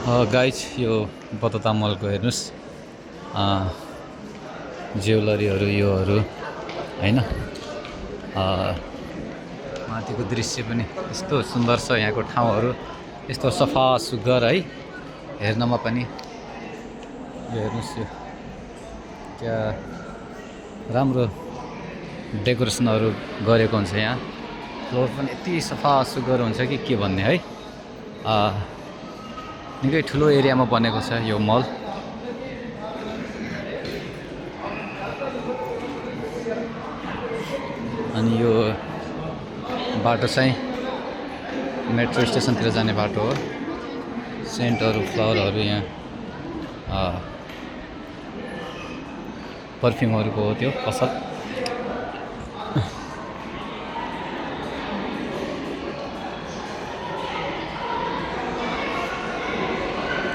Guys यो बतौता मलको हेर्नुहोस् ज्वेलरीहरू योहरू हैन। माथिको दृश्य पनि यस्तो सुन्दर छ, यहाँको ठाउँहरू यस्तो सफा सुग्घर है, हेर्नमा पनि। यो हेर्नुहोस्, यो क्या राम्रो डेकोरेसनहरू गरेको हुन्छ यहाँ। फ्लोर पनि यति सफा सुग्घर हुन्छ कि के भन्ने है। निकै ठुलो एरियामा बनेको छ यो मल। अनि यो बाटो चाहिँ मेट्रो स्टेसनतिर जाने बाटो हो। सेन्टहरू, फ्लावरहरू यहाँ पर्फ्युमहरूको हो त्यो पसल।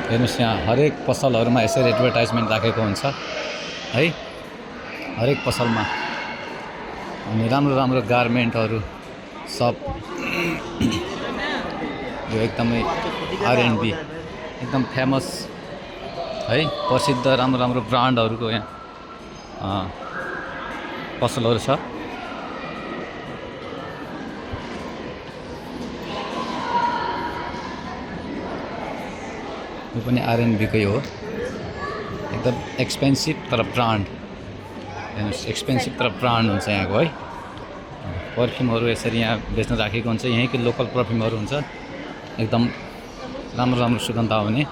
हेर्नुहोस्, यहाँ हरेक पसलहरूमा यसरी एडभर्टाइजमेन्ट राखेको हुन्छ है, हरेक पसलमा। अनि राम्रो राम्रो गार्मेन्टहरू सब यो एकदमै R&B एकदम फेमस है, प्रसिद्ध राम्रो राम्रो ब्रान्डहरूको यहाँ पसलहरू छ। यो पनि R&B कै हो, एकदम एक्सपेन्सिभ तर ब्रान्ड। हेर्नुहोस्, एक्सपेन्सिभ तर ब्रान्ड हुन्छ यहाँको है। पर्फ्युमहरू यसरी यहाँ बेच्न राखेको हुन्छ, यहीँको लोकल पर्फ्युमहरू हुन्छ, एकदम राम्रो राम्रो सुगन्ध आउने।